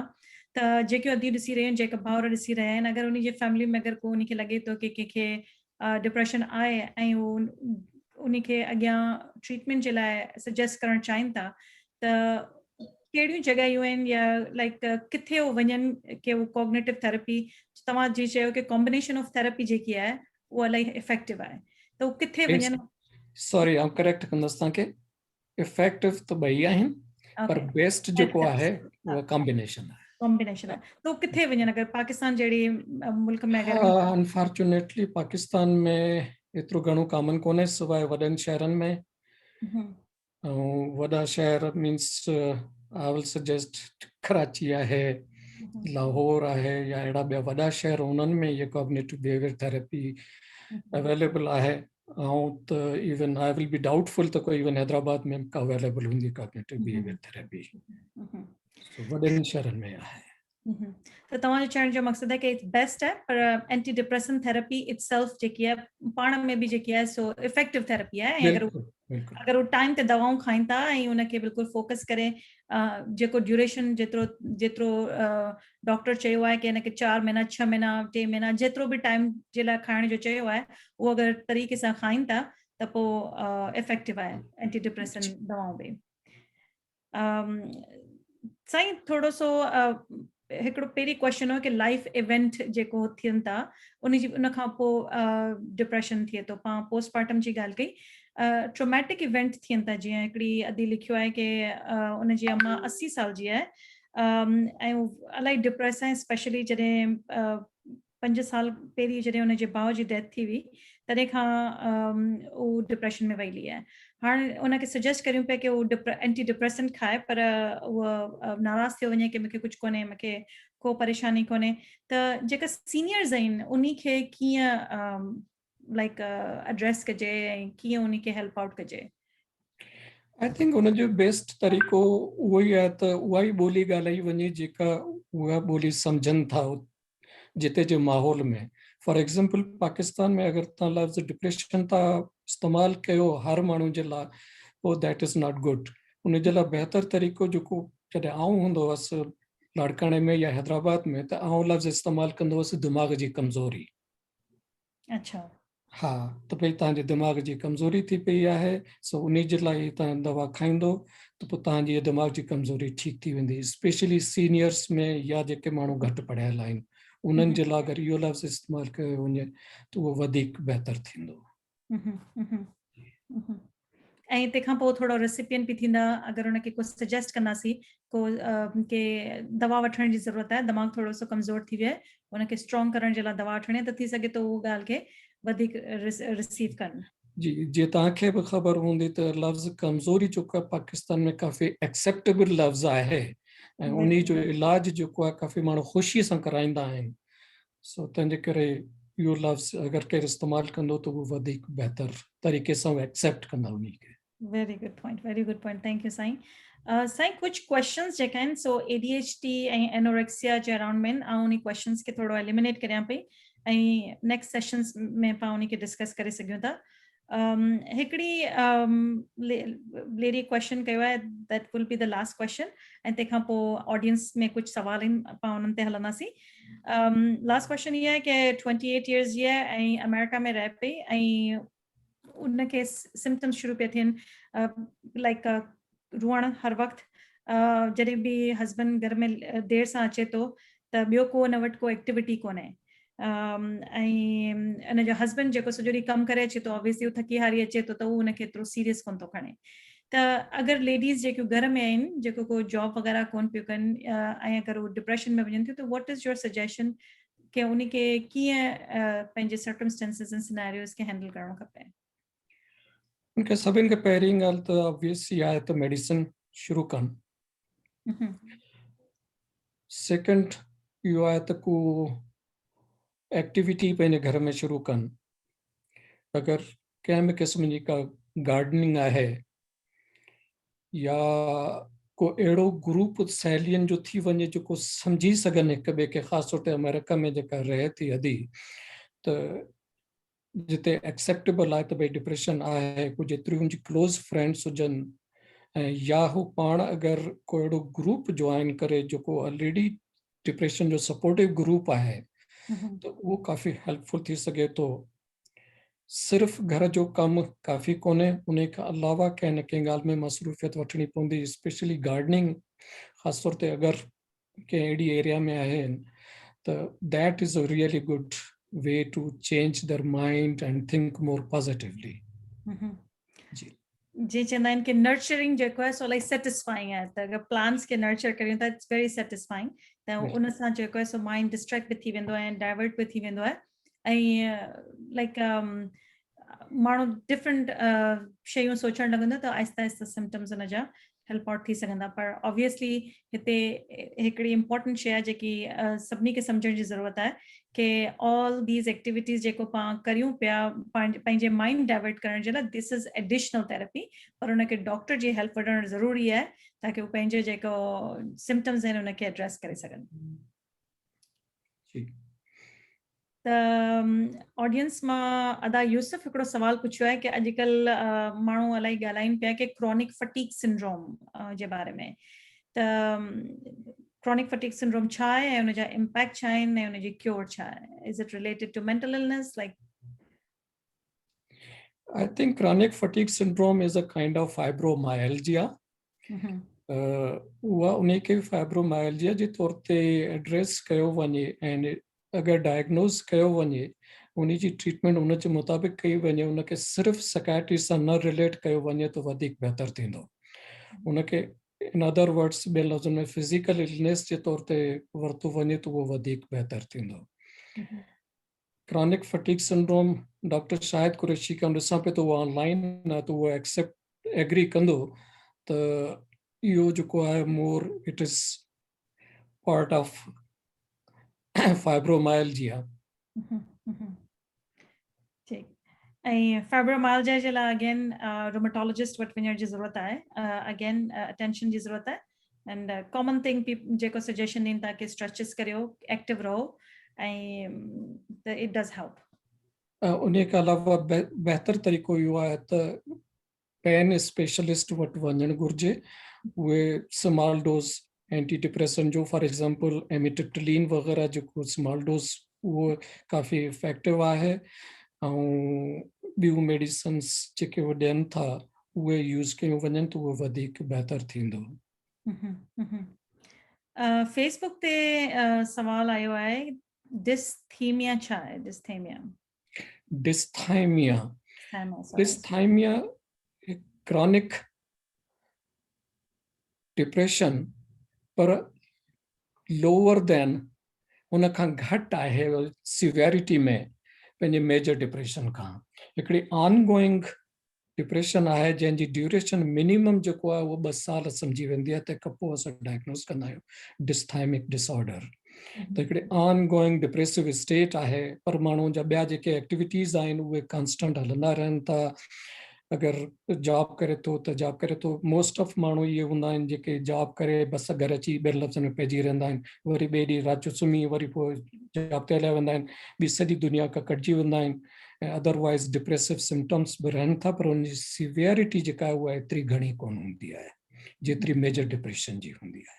त जेके अदी ॾिसी रहिया आहिनि, जेका भाउर ॾिसी रहिया आहिनि, अगरि उन जे फैमिली में अगरि को उनखे लॻे थो कि कंहिंखे डिप्रेशन आहे ऐं उनखे अॻियां ट्रीटमेंट जे लाइ सजेस्ट करणु चाहिनि था, त कहिड़ियूं जॻहियूं आहिनि या लाइक किथे उहो वञनि कि उहो कॉग्निटिव थेरेपी, तव्हां जी चयो कि कॉम्बिनेशन ऑफ थेरेपी जेकी आहे उहा इलाही इफेक्टिव आहे, त उहो किथे वञनि? सॉरी, आउं करेक्ट कंदुसि तव्हांखे। इफेक्टिव त ॿई आहिनि, पर बेस्ट जेको आहे उहा कॉम्बिनेशन आहे। कॉम्बिनेशन आहे, त उहो किथे वञनि? अगरि पाकिस्तान जहिड़ी मुल्क में अनफॉर्चुनेटली पाकिस्तान में एतिरो घणो कॉमन कोन्हे सवाइ वॾनि शहरनि में। ऐं वॾा शहर means I will suggest Karachi आहे, लाहौर आहे, या अहिड़ा ॿिया वॾा शहर, उन्हनि में इहे कॉग्निटिव बिहेवियर थेरेपी अवेलेबल आहे। ऐं त even I will be doubtful त कोई इवन हैदराबाद में का अवेलेबल हूंदी कॉग्निटिव बिहेवियर थेरेपी। वॾनि शहरनि में आहे। त तव्हांजो चवण जो मक़सदु आहे कि इट्स बेस्ट आहे, पर एंटी डिप्रेशन थेरेपी इटसेल्फ जेकी आहे पाण में बि जेकी आहे सो इफेक्टिव थेरेपी आहे। ऐं अगरि उहो टाइम ते दवाऊं खाइनि था ऐं उनखे बिल्कुलु फोकस करे जेको ड्यूरेशन जेतिरो डॉक्टर चयो आहे कि हिनखे 4 महीना 6 महीना 3 महीना जेतिरो बि टाइम जे लाइ खाइण जो चयो आहे, उहो अगरि तरीक़े सां खाइनि था त पोइ इफेक्टिव आहे एंटी डिप्रेशन दवाऊं बि। साईं, थोरो सो हिकिड़ो पहिरीं क्वेश्चन हो कि लाइफ इवेंट जेको थियनि था उन खां पोइ डिप्रेशन थिए थो। पाण पोस्टमार्टम जी ॻाल्हि कई, ट्रोमैटिक इवेंट थियनि था। जीअं हिकिड़ी अदी लिखियो आहे कि उनजी अम्मा 80 साल जी आहे ऐं इलाही डिप्रेस आहे, स्पेशली जॾहिं 5 साल पहिरीं जॾहिं उनजे भाउ जी डेथ थी हुई, तॾहिं खां उहो डिप्रेशन में वई आहे। हाणे उनखे सजेस्ट करियूं पिया कि उहो एंटी डिप्रेसेंट खाए, पर उहा नाराज़ थियो वञे कि मूंखे कुझु कोन्हे, मूंखे को परेशानी कोन्हे। त जेका सीनियर्स आहिनि उन्ही खे कीअं लाइक एड्रेस कजे ऐं कीअं उनखे हेल्प आउट कजे? आई थिंक उनजो बेस्ट तरीक़ो उहो ई आहे त उहा ई ॿोली ॻाल्हाई वञे जेका उहा ॿोली सम्झनि था जिते जे माहौल में। फॉर एग्ज़ाम्पल पाकिस्तान में अगरि तव्हां लफ़्ज़ डिप्रेशन था इस्तेमालु कयो हर माण्हू जे लाइ, पोइ दैट इज़ नॉट गुड। उन जे लाइ बहितर तरीक़ो जेको जॾहिं आउं हूंदो हुअसि लाड़काणे में या हैदराबाद में, त आउं लफ़्ज़ इस्तेमालु कंदो हुअसि दिमाग़ जी कमज़ोरी। अच्छा, हा, त भई तव्हांजे दिमाग़ जी कमज़ोरी थी पई आहे, सो उन जे लाइ तव्हां दवा खाईंदो त पोइ तव्हांजी दिमाग़ जी कमज़ोरी ठीकु थी वेंदी। स्पेशली सीनियर्स में या जेके माण्हू घटि पढ़ियल आहिनि उन्हनि जे लाइ अगरि इहो लफ़्ज़ इस्तेमालु कयो वञे त उहो वधीक बहितर थींदो। ऐं तंहिंखां पोइ थोरो रेसिपिएंट बि थींदा, अगरि उनखे कुझु सजेस्ट कंदासीं को के दवा वठण जी ज़रूरत आहे, दिमाग़ थोरो सो कमज़ोर थी वियो आहे, उनखे स्ट्रॉन्ग करण जे लाइ दवा वठणी आहे, त थी सघे थो उहो ॻाल्हि खे वधीक रिसीव कनि। जी, जीअं तव्हांखे बि ख़बर हूंदी त लफ़्ज़ कमज़ोरी जेको आहे पाकिस्तान में काफ़ी एक्सेप्टेबल लफ़्ज़ आहे, ऐं उन जो इलाज जेको आहे काफ़ी माण्हू ख़ुशीअ सां कराईंदा आहिनि। सो तंहिंजे करे इहो लफ़्ज़ अगरि केरु इस्तेमालु कंदो त उहो वधीक बहितर तरीक़े सां एक्सेप्ट कंदा उन खे। Very good point. Very good point. Thank you, Sai. Sai, कुछ questions जेका आहिनि सो ADHD ऐं anorexia जे अराउंड में ऐं उन questions खे थोरो eliminate करियां पई ऐं next sessions में पाण उन खे discuss करे सघूं था। हिकिड़ी lady question कयो आहे, that will be the last question ऐं तंहिंखां पोइ audience में कुछ सवाल आहिनि पाण उन्हनि ते हलंदासीं। last question ये है कि 28 years जी है ऐं अमेरिका में रहे पई ऐं उनके सिम्टम्स शुरू पिया थियनि लाइक रुअण हर वक़्तु जॾहिं बि हस्बैंड घर में देर सां अचे थो त ॿियो को हुन वटि को एक्टिविटी कोन्हे ऐं हुन जो हस्बैंड जेको सॼो ॾींहुं कमु करे अचे थो ऑब्वियसली थकी हारी अचे थो त उहो हुनखे एतिरो सीरियस कोन थो खणे त अगरि लेडीज़ जेकियूं घर में आहिनि जेको को जॉब वग़ैरह कोन पियूं कनि ऐं अगरि उहो डिप्रेशन में वञनि थियूं त व्हाट इज़ योर सजेशन कि उनखे कीअं पंहिंजे सर्कमस्टेंसिस एंड सिनेरियोस खे हैंडल करणो खपे? उनखे सभिनि खे पहिरीं ॻाल्हि त ऑब्वियस ई आहे त मेडिसिन शुरू कनि। सेकेंड इहो आहे त को एक्टिविटी पंहिंजे घर में शुरू कनि। अगरि कंहिं बि क़िस्म जी का गार्डनिंग आहे या को अहिड़ो ग्रुप सहेलियुनि जो थी वञे जेको सम्झी सघनि हिक ॿिए खे, ख़ासि तौर ते अमेरिका में जेका रहे थी अदी त जिते एक्सेप्टेबल आहे त भई डिप्रेशन आहे, को जेतिरियूं हुनजी क्लोज़ फ्रेंड्स हुजनि ऐं या हू पाण अगरि को अहिड़ो ग्रुप जॉइन करे जेको ऑलरेडी डिप्रेशन जो सपोर्टिव ग्रुप आहे त उहो काफ़ी हेल्पफुल थी सघे थो। सिर्फ़ घर जो कमु काफ़ी कोन्हे, उन खां अलावा कंहिं न कंहिं ॻाल्हि में मसरूफ़ियत वठणी पवंदी, स्पेशली गार्डनिंग ख़ासि तौर ते अगरि कंहिं अहिड़ी एरिया में आहिनि त that is a really good way to change their mind and think more positively. जी जी चवंदा आहिनि कि नर्चरिंग जेको आहे सो लाइक सेटिस्फाइंग आहे त अगरि प्लांट्स खे नर्चर करियूं त इट्स वेरी सेटिस्फाइंग त उन सां जेको आहे सो माइंड डिस्ट्रैक्ट बि थी वेंदो आहे ऐं डाइवर्ट बि थी वेंदो आहे ऐं लाइक माण्हू डिफरेंट शयूं सोचणु लॻंदो त आहिस्ता आहिस्ता सिम्टम्स हुन जा हेल्प आउट थी सघंदा। पर ऑब्वियसली हिते हिकिड़ी इम्पॉर्टेंट शइ आहे जेकी सभिनी खे सम्झण जी ज़रूरत आहे कि ऑल दीज़ एक्टिविटीज़ जेको पाण करियूं पिया पंहिंजे माइंड डाइवर्ट करण जे लाइ दिस इज़ एडिशनल थेरेपी, पर उनखे डॉक्टर जी हेल्प वठणु ज़रूरी आहे ताकि उहो पंहिंजे जेको सिम्टम्स आहिनि उनखे एड्रेस करे सघनि। त ऑडियंस मां अदा यूसुफ हिकिड़ो सवाल पुछियो आहे कि अॼुकल्ह माण्हू इलाही ॻाल्हाइनि पिया कि क्रॉनिक फटीग सिंड्रोम जे बारे में, त क्रॉनिक फटीग सिंड्रोम छा आहे ऐं उनजा इम्पैक्ट छा आहिनि ऐं उनजी क्योर छा आहे? Is it related to mental illness? Like I think chronic fatigue syndrome is a kind of fibromyalgia. उहा उन खे फाइब्रोमाइल्जिया जे तौर ते एड्रेस कयो वञे ऐं अगरि डायग्नोज़ कयो वञे उन जी ट्रीटमेंट उन जे मुताबिक़ कई वञे, उनखे सिर्फ़ु साइकियाट्री सां न रिलेट कयो वञे त वधीक बहितर थींदो। उनखे इन अदर वर्ड्स ॿिए लफ़्ज़नि में फिज़िकल इलनेस जे तौर ते वरितो वञे त उहो वधीक बहितर थींदो। Chronic fatigue syndrome doctor Shahid Qureshi खां ॾिसां पियो त उहो ऑनलाइन आहे त उहो एक्सेप्ट एग्री कंदो त इहो जेको आहे more it is part of fibromyalgia. ठीक ऐं फाइब्रोमाइल्जिया जे लाइ अगेन रूमेटोलॉजिस्ट वटि वञण जी ज़रूरत आहे, अगेन अटेंशन जी ज़रूरत आहे एंड कॉमन थिंग जेको सजेशन ॾींदा ताकि स्ट्रेचिस करियो, एक्टिव रहो ऐं त इट डज़ हेल्प। उन खां अलावा बहितर तरीक़ो इहो आहे त पेन स्पेशलिस्ट वटि वञणु घुरिजे। उहे स्मॉल डोज एंटी डिप्रेशन जो फॉर एग्जांपल एमिटिप्टिलीन वग़ैरह जेको स्मॉल डोज उहो काफ़ी इफेक्टिव आहे ऐं ॿियूं मेडिसिन्स जेके उहे ॾियनि था उहे यूज़ कयूं वञनि त उहो वधीक बहितर थींदो। फेसबुक ते सवाल आयो आहे डिस्थीमिया छा आहे? डिस्थाइमिया क्रॉनिक डिप्रेशन पर लोअर देन उन खां घटि आहे सिवियरिटी में पंहिंजे मेजर डिप्रेशन खां। हिकिड़ी ऑनगोइंग डिप्रेशन आहे जंहिंजी ड्यूरेशन मिनिमम जेको आहे उहो 2 साल सम्झी वेंदी आहे, तंहिंखां पोइ असां डायग्नोस कंदा आहियूं डिस्थाइमिक डिसऑर्डर। त हिकिड़े ऑनगोइंग डिप्रेसिव स्टेट आहे, पर माण्हू जा ॿिया जेके एक्टिविटीज़ आहिनि उहे कॉन्स्टेंट हलंदा रहनि था। अगरि जॉब करे थो त जॉब करे थो, मोस्ट ऑफ माण्हू इहे हूंदा आहिनि जेके जॉब करे बसि घर अची ॿियनि लफ़्ज़नि में पइजी रहंदा आहिनि, वरी ॿिए ॾींहुं राति जो सुम्ही वरी पोइ जॉब ते हलिया वेंदा आहिनि, ॿी सॼी दुनिया खां कटिजी वेंदा आहिनि ऐं अदरवाइज़ डिप्रेसिव सिम्टम्स बि रहनि था, पर उनजी सिवियरिटी जेका आहे उहा एतिरी घणी कोन हूंदी आहे जेतिरी मेजर डिप्रेशन जी हूंदी आहे।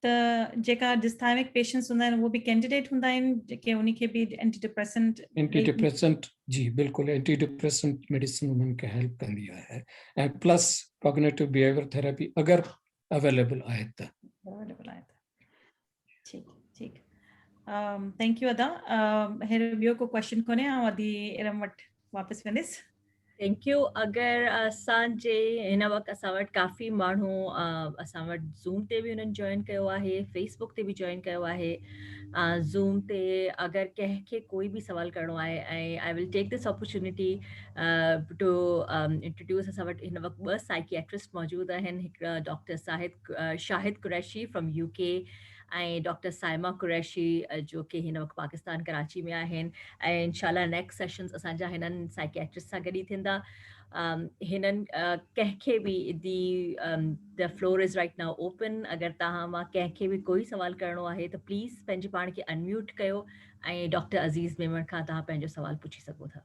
त जेका डिस्थामिक पेशेंट्स हूंदा आहिनि उहो बि कैंडिडेट हूंदा आहिनि जेके उन्ही खे बि एंटी डिप्रेसेंट जी बिल्कुलु एंटी डिप्रेसेंट मेडिसिन उन्हनि खे हेल्प कंदी आहे ऐं प्लस कॉग्निटिव बिहेवियर थेरेपी अगरि अवेलेबल आहे त। ठीकु थैंक यू अदा। हेर ॿियो को क्वेश्चन कोन्हे, आउं अदी इरम वटि वापसि वेंदसि। Thank U. अगरि असांजे हिन वक़्तु असां वटि काफ़ी माण्हू असां वटि ज़ूम ते बि उन्हनि जॉइन कयो आहे, फेसबुक ते बि जॉइन कयो आहे। ज़ूम ते अगरि कंहिंखे कोई बि सवाल करिणो आहे ऐं I will take this opportunity to introduce, असां वटि हिन वक़्तु 2 साइकियाट्रिस्ट मौजूदु आहिनि। हिकिड़ा doctor Shahid Qureshi from UK ऐं डॉक्टर साइमा कुरैशी जो कि हिन वक़्तु पाकिस्तान कराची में आहिनि ऐं इंशाल्लाह नेक्स्ट सेशंस असांजा हिननि साइकियाट्रिस्ट सां गॾु ई थींदा। हिननि कंहिंखे be the floor is right now open. अगरि तव्हां मां कंहिंखे बि कोई सवाल करिणो आहे त प्लीज़ पंहिंजे पाण खे अनम्यूट कयो ऐं डॉक्टर अज़ीज़ मेमण खां तव्हां पंहिंजो सवाल पुछी सघो था।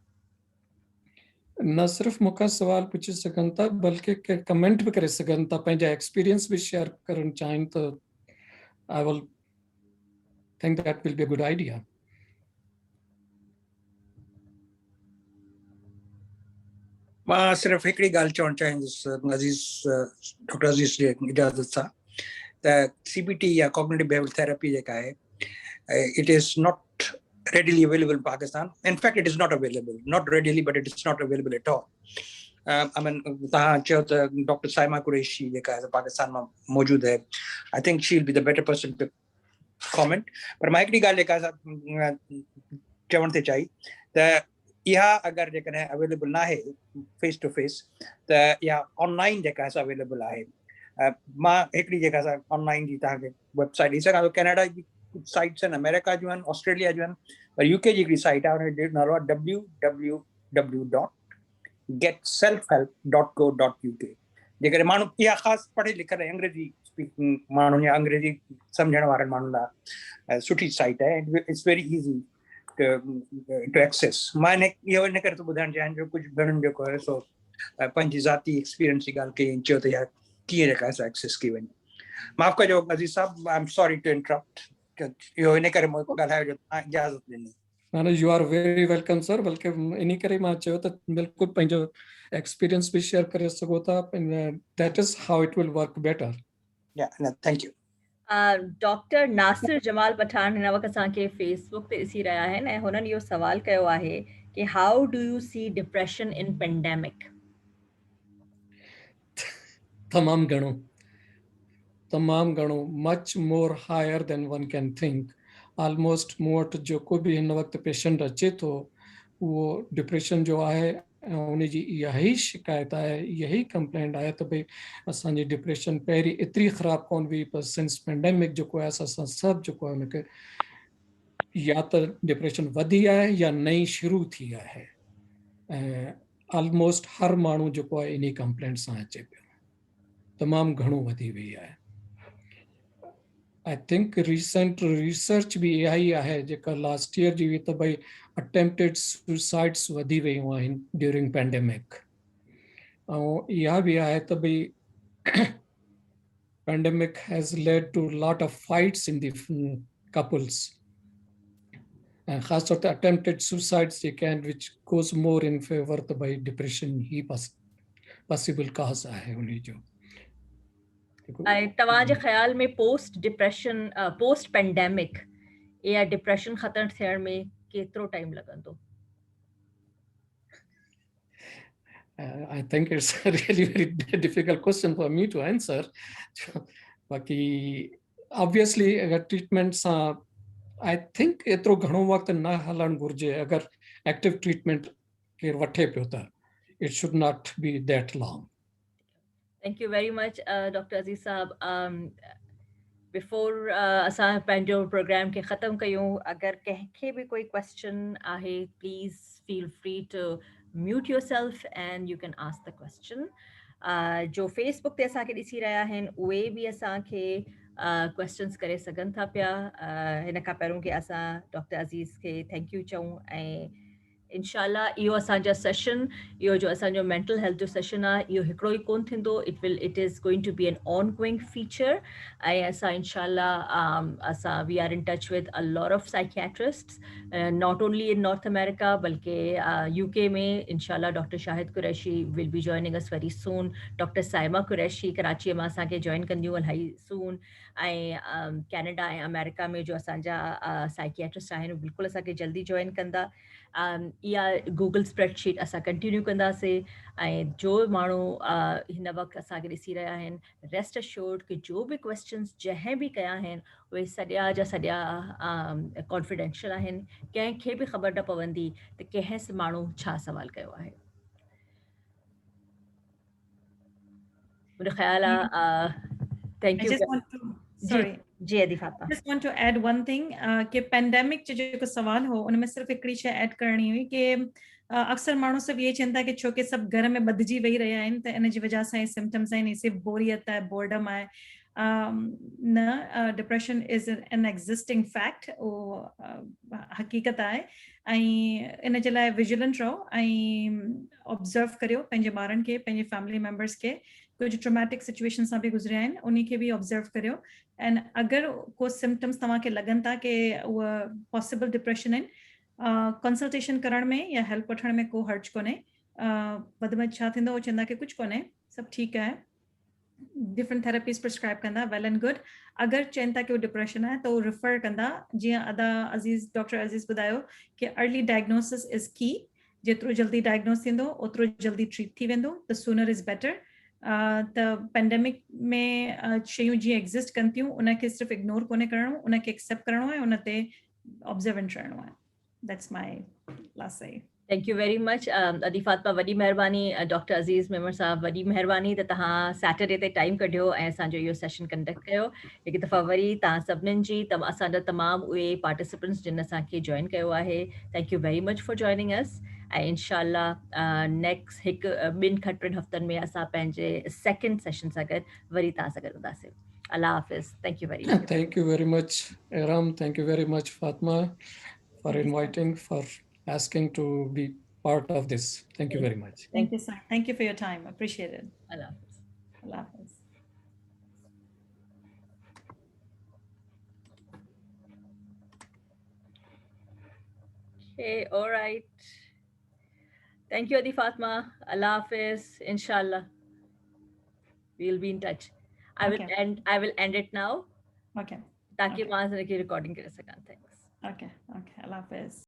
न सिर्फ़ु मूंखां सवाल पुछी सघनि था बल्कि कमेंट बि करे सघनि था, पंहिंजा एक्सपीरियंस बि शेयर करणु चाहिनि त I will think that will be a good idea. मां सिर्फ़ु हिकिड़ी ॻाल्हि चवणु चाहींदुसि अज़ीज़ डॉक्टर अज़ीज़ जे इजाज़त सां त CBT या कॉग्निटिव बिहेवियर थेरेपी जेका आहे it is not readily available in Pakistan. In fact, it is not available. Not readily, but it is not available at all. I mean, Dr. Saima Qureshi जेका है पाकिस्तान में मौजूद है. I think she'll be the better person to comment. पर मां हिकिड़ी ॻाल्हि जेका चवण थी चाहिए त इहा अगरि जेकॾहिं अवेलेबल न आहे फेस टू फेस त इहा ऑनलाइन जेका आहे अवेलेबल आहे। मां हिकिड़ी जेका ऑनलाइन जी तव्हांखे वेबसाइट ॾेई सघां थो। कैनेडा जी साइट्स आहिनि, अमेरिका जूं आहिनि, ऑस्ट्रेलिया जूं आहिनि, पर यूके जी हिकिड़ी साइट आहे हुनजो नालो आहे www.getselfhelp.co.uk। जेकॾहिं माण्हू इहा ख़ासि पढ़े लिखल अंग्रेजी स्पीकिंग माण्हू या अंग्रेजी सम्झण वारनि माण्हुनि लाइ सुठी साइट आहे। It's very easy to access. मां इहो इन करे थो ॿुधाइणु चाहियां जो कुझु भेणुनि जेको आहे सो पंहिंजी ज़ाती एक्सपीरियंस जी ॻाल्हि कई, चयो त इहा कीअं जेका आहे एक्सेस कई वञे। माफ़ कजो अज़ीज़ साहब, I am sorry to interrupt. इहो इन करे मूं ॻाल्हायो जो तव्हां इजाज़त ॾिनी। न you are very welcome sir. बल्कि इन करे मां चयो त बिल्कुलु पंहिंजो एक्सपीरियंस बि शेयर करे सघो था। That is how it will work better. या थैंक यू। डॉक्टर नासिर जमाल पठान हिन वक़्तु असांखे फेसबुक ते ॾिसी रहिया आहिनि ऐं हुननि इहो सवाल कयो आहे कि how do you see depression in pandemic? तमामु घणो, much more higher than one can think. Almost मूं वटि जेको बि हिन वक़्तु पेशेंट अचे थो उहो डिप्रेशन जो आहे ऐं उनजी इहा ई शिकायत आहे, इहा ई कंप्लेंट आहे त भई असांजी डिप्रेशन पहिरीं एतिरी ख़राबु कोन हुई, पर सिंस पेंडेमिक जेको आहे असां सभु जेको आहे उनखे या त डिप्रेशन वधी आहे या नई शुरू थी आहे ऐं ऑलमोस्ट हर माण्हू जेको आहे इन कंप्लेंट सां अचे पियो, तमामु घणो वधी वई आहे। आई थिंक रिसेंट रिसर्च भी इहा ई आहे जेका लास्ट ईयर जी हुई त भई अटेम्प्टेड सुसाइड्स वधी वियूं आहिनि ड्यूरिंग पेंडेमिक। ऐं इहा बि आहे त भई pandemic has led to lot of fights in the couples ऐं ख़ासि तौर ते अटेम्प्टेड सुसाइड्स जेके आहिनि विच गोज़ मोर इन फेवर त भई डिप्रेशन ही पॉसिबल काज़ आहे उन जो। ऐं तव्हांजे ख़्याल में पोस्ट डिप्रेशन पोस्ट पेंडेमिक या डिप्रेशन ख़तम थियण में केतिरो टाइम लॻंदो? I think it's a really very difficult question for me to answer. बाकी obviously अगर ट्रीटमेंट सां I think एतिरो घणो वक़्तु न हलणु घुरिजे। अगर एक्टिव ट्रीटमेंट केरु वठे पियो त it should not be that long. Thank you very much, Dr. Aziz Saab. Before असां पंहिंजो प्रोग्राम खे ख़तमु कयूं, अगरि कंहिंखे बि कोई क्वेश्चन आहे, please feel free to mute yourself and you can ask the question. जो फेसबुक ते असांखे ॾिसी रहिया आहिनि उहे बि असांखे क्वेश्चन्स करे सघनि था पिया. हिन खां पहिरियों कि असां डॉक्टर अज़ीज़ खे थैंक यू चऊं, ऐं इंशाल्लाह इहो असांजा सेशन, इहो जो असांजो मेंटल हेल्थ जो सेशन आहे, इहो हिकिड़ो ई कोन थींदो. It is going to be an ongoing feature. ऐं असां इंशाल्लाह असां we are in touch with a lot of psychiatrists, not only in North America बल्कि UK में इंशाल्लाह doctor Shahid Qureshi will be joining us very soon. Doctor Saima Qureshi Karachi मां असांखे join कंदियूं इलाही सून. ऐं कैनेडा ऐं अमेरिका में जो असांजा साइकियाट्रिस्ट आहिनि बिल्कुलु असांखे जल्दी जॉइन कंदा. इहा गूगल स्प्रेडशीट असां कंटिन्यू कंदासीं. ऐं जो माण्हू हिन वक़्तु असांखे ॾिसी रहिया आहिनि, रेस्ट अश्योर्ड कि जो बि क्वेश्चन्स जंहिं बि कया आहिनि उहे सॼा जा सॼा कॉन्फिडेंशियल आहिनि. कंहिंखे बि ख़बर न पवंदी त कंहिं माण्हू छा सवाल कयो आहे. मुंहिंजो ख़्यालु आहे thank I U. just want to, sorry. जी अदी Fatima. I just want to add one thing कि पेंडेमिक जो जेको सवाल हो उनमें सिर्फ हिकिड़ी शइ ऐड करणी हुई कि अक्सर माण्हू सभु ये चवनि था कि छो कि सभु घर में ॿधिजी वेही रहिया आहिनि त इन जी वजह सां सिम्टम्स आहिनि, सिर्फ बोरियत आहे, बोर्डम आहे. न, depression is an existing fact, उहो हक़ीक़त आहे. ऐं इन जे लाइ विजिलेंट रहो ऐं ऑब्ज़र्व करियो पंहिंजे ॿारनि खे, पंहिंजे फैमिली मेंबर्स खे. कुछ ट्रॉमेटिक सिचुएशन सां बि गुज़रिया आहिनि, उन्ही खे बि ऑब्ज़र्व करियो. एंड अगर को सिम्टम्स तव्हांखे लगन था कि उहा पॉसिबल डिप्रेशन आहिनि, कंसल्टेशन करण में या हेल्प वठण में को हर्ज कोन्हे. वध में छा थींदो, उहो चवंदा कि कुछ कोन्हे, सब ठीक है. डिफरेंट थेरेपीज प्रिस्क्राइब कंदा, वेल एंड गुड. अगर चवनि था कि वो डिप्रेशन है तो रिफर कंदा. जीअं डॉक्टर अज़ीज़ ॿुधायो कि अर्ली डायग्नोसिस इज़ की. जेतिरो जल्दी डायग्नोस थींदो ओतिरो जल्दी ट्रीट थी वेंदो. The sooner is better. त पेंडेमिक में शयूं जीअं एग्ज़िस्ट कनि थियूं उनखे सिर्फ़ु इग्नोर कोन्हे करणो, उनखे एक्सेप्ट करणो आहे, उन ते ऑब्जर्वेंट रहणो आहे. दैट्स माय लास्ट से. थैंक यू वेरी मच अदी फातिमा. वॾी महिरबानी. डॉक्टर अज़ीज़ मेमर साहब, वॾी महिरबानी त तव्हां सैटरडे ते टाइम कढियो ऐं असांजो इहो सेशन कंडक्ट कयो. हिकु दफ़ा वरी तव्हां सभिनीनि जी असांजा तमामु उहे पार्टिसिपेंट्स जिन असांखे जॉइन कयो आहे, thank U very much for joining us. ऐं इंशाल्लाह नेक्स्ट ॿिनि खां टिनि हफ़्तनि में असां पंहिंजे सेकेंड सेशन सां गॾु वरी तव्हां सां गॾु हूंदासीं. अल्लाह हाफ़िज़. Thank U very much. Thank you very much, Iram. Thank you very much, Fatma, for inviting, for asking to be part of this. Thank you very much. Thank you, sir. Thank you for your time. Appreciate it. अल्लाह हाफ़िज़. Allah Hafiz. Okay, all right. Thank you, Adi Fatma. Allah Hafiz. Inshallah, we'll be in touch. I will end it now. Okay. ताकि वहाँ से recording कर सकें. Thanks. Okay. Allah Hafiz.